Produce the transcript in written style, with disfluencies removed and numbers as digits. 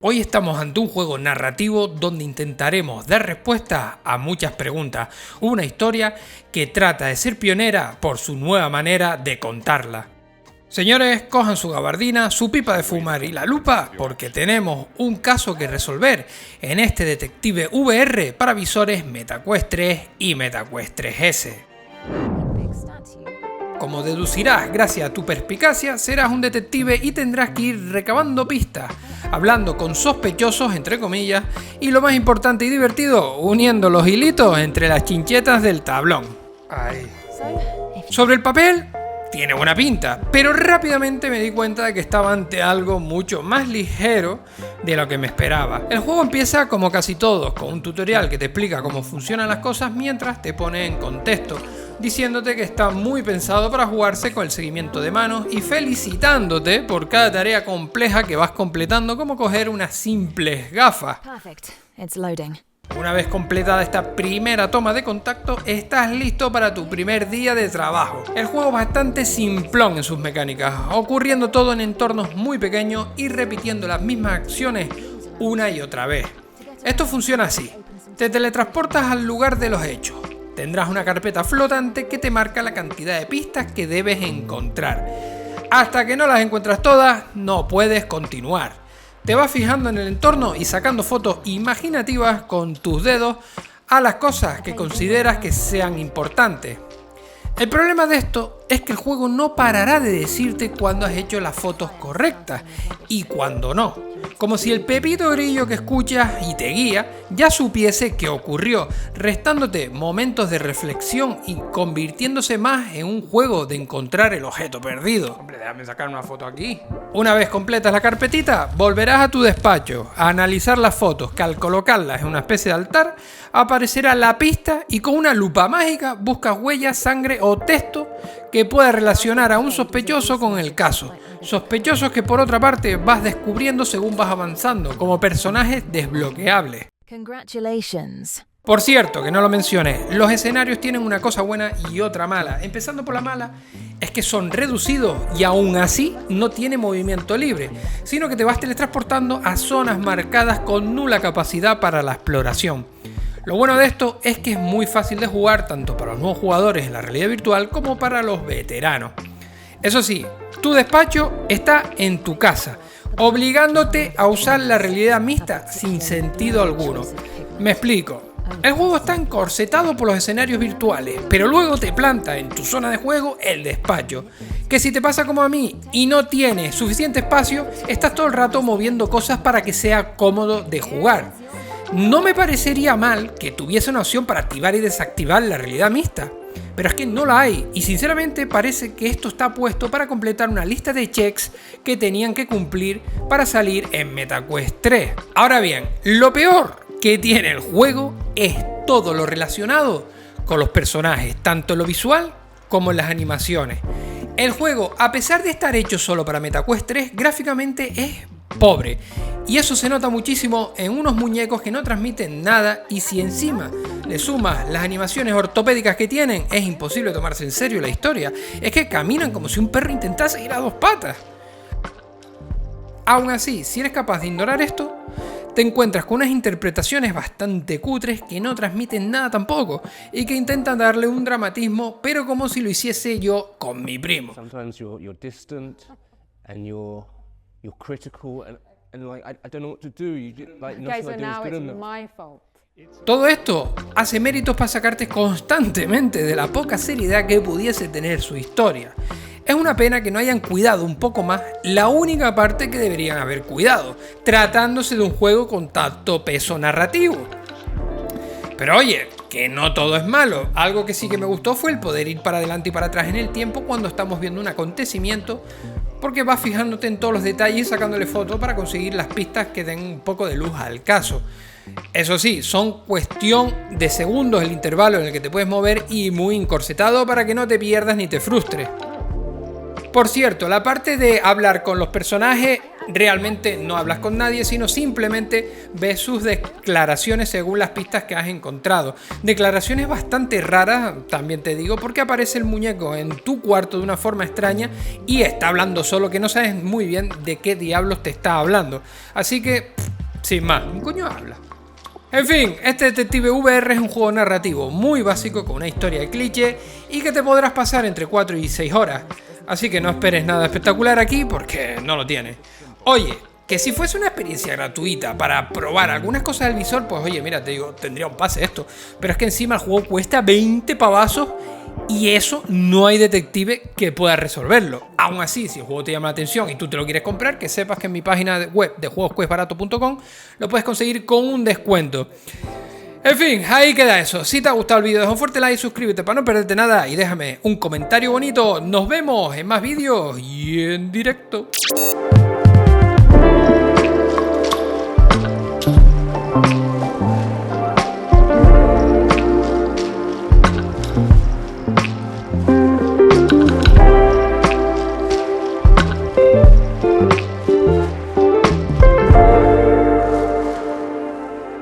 Hoy estamos ante un juego narrativo donde intentaremos dar respuesta a muchas preguntas, una historia que trata de ser pionera por su nueva manera de contarla. Señores, cojan su gabardina, su pipa de fumar y la lupa, porque tenemos un caso que resolver en este Detective VR para visores MetaQuest 3 y MetaQuest 3S. Como deducirás, gracias a tu perspicacia, serás un detective y tendrás que ir recabando pistas, hablando con sospechosos, entre comillas, y lo más importante y divertido, uniendo los hilitos entre las chinchetas del tablón. Ahí. Sobre el papel, tiene buena pinta, pero rápidamente me di cuenta de que estaba ante algo mucho más ligero de lo que me esperaba. El juego empieza como casi todos, con un tutorial que te explica cómo funcionan las cosas mientras te pone en contexto, diciéndote que está muy pensado para jugarse con el seguimiento de manos y felicitándote por cada tarea compleja que vas completando, como coger unas simples gafas. Una vez completada esta primera toma de contacto, estás listo para tu primer día de trabajo. El juego es bastante simplón en sus mecánicas, ocurriendo todo en entornos muy pequeños y repitiendo las mismas acciones una y otra vez. Esto funciona así: te teletransportas al lugar de los hechos. Tendrás una carpeta flotante que te marca la cantidad de pistas que debes encontrar. Hasta que no las encuentras todas, no puedes continuar. Te vas fijando en el entorno y sacando fotos imaginativas con tus dedos a las cosas que consideras que sean importantes. El problema de esto es que el juego no parará de decirte cuándo has hecho las fotos correctas y cuándo no. Como si el pepito grillo que escuchas y te guía ya supiese qué ocurrió, restándote momentos de reflexión y convirtiéndose más en un juego de encontrar el objeto perdido. Hombre, déjame sacar una foto aquí. Una vez completas la carpetita, volverás a tu despacho a analizar las fotos, que al colocarlas en una especie de altar, aparecerá la pista y con una lupa mágica buscas huellas, sangre o texto que pueda relacionar a un sospechoso con el caso. Sospechosos que por otra parte vas descubriendo según vas avanzando, como personajes desbloqueables. Por cierto, que no lo mencioné, los escenarios tienen una cosa buena y otra mala. Empezando por la mala, es que son reducidos y aún así no tiene movimiento libre, sino que te vas teletransportando a zonas marcadas con nula capacidad para la exploración. Lo bueno de esto es que es muy fácil de jugar tanto para los nuevos jugadores en la realidad virtual como para los veteranos. Eso sí, tu despacho está en tu casa, obligándote a usar la realidad mixta sin sentido alguno. Me explico. El juego está encorsetado por los escenarios virtuales, pero luego te planta en tu zona de juego el despacho, que si te pasa como a mí y no tienes suficiente espacio, estás todo el rato moviendo cosas para que sea cómodo de jugar. No me parecería mal que tuviese una opción para activar y desactivar la realidad mixta, pero es que no la hay y sinceramente parece que esto está puesto para completar una lista de checks que tenían que cumplir para salir en MetaQuest 3. Ahora bien, lo peor que tiene el juego es todo lo relacionado con los personajes, tanto en lo visual como en las animaciones. El juego, a pesar de estar hecho solo para MetaQuest 3, gráficamente es pobre, y eso se nota muchísimo en unos muñecos que no transmiten nada, y si encima le sumas las animaciones ortopédicas que tienen, es imposible tomarse en serio la historia. Es que caminan como si un perro intentase ir a dos patas. Aún así, si eres capaz de ignorar esto, te encuentras con unas interpretaciones bastante cutres que no transmiten nada tampoco y que intentan darle un dramatismo, pero como si lo hiciese yo con mi primo. You're critical and like I don't know what to do. You like nothing I do is good enough. My fault. Todo esto hace méritos para sacarte constantemente de la poca seriedad que pudiese tener su historia. Es una pena que no hayan cuidado un poco más la única parte que deberían haber cuidado, tratándose de un juego con tanto peso narrativo. Pero oye, que no todo es malo. Algo que sí que me gustó fue el poder ir para adelante y para atrás en el tiempo cuando estamos viendo un acontecimiento, porque vas fijándote en todos los detalles y sacándole fotos para conseguir las pistas que den un poco de luz al caso. Eso sí, son cuestión de segundos el intervalo en el que te puedes mover y muy encorsetado para que no te pierdas ni te frustres. Por cierto, la parte de hablar con los personajes, realmente no hablas con nadie, sino simplemente ves sus declaraciones según las pistas que has encontrado. Declaraciones bastante raras, también te digo, porque aparece el muñeco en tu cuarto de una forma extraña y está hablando solo, que no sabes muy bien de qué diablos te está hablando. Así que, sin más, ¿un coño habla? En fin, este Detective VR es un juego narrativo muy básico con una historia de cliché y que te podrás pasar entre 4 y 6 horas. Así que no esperes nada espectacular aquí porque no lo tiene. Oye, que si fuese una experiencia gratuita para probar algunas cosas del visor, pues oye, mira, te digo, tendría un pase esto. Pero es que encima el juego cuesta 20 pavazos y eso no hay detective que pueda resolverlo. Aún así, si el juego te llama la atención y tú te lo quieres comprar, que sepas que en mi página web de juegosquestbarato.com lo puedes conseguir con un descuento. En fin, ahí queda eso. Si te ha gustado el vídeo, deja un fuerte like, suscríbete para no perderte nada y déjame un comentario bonito. Nos vemos en más vídeos y en directo.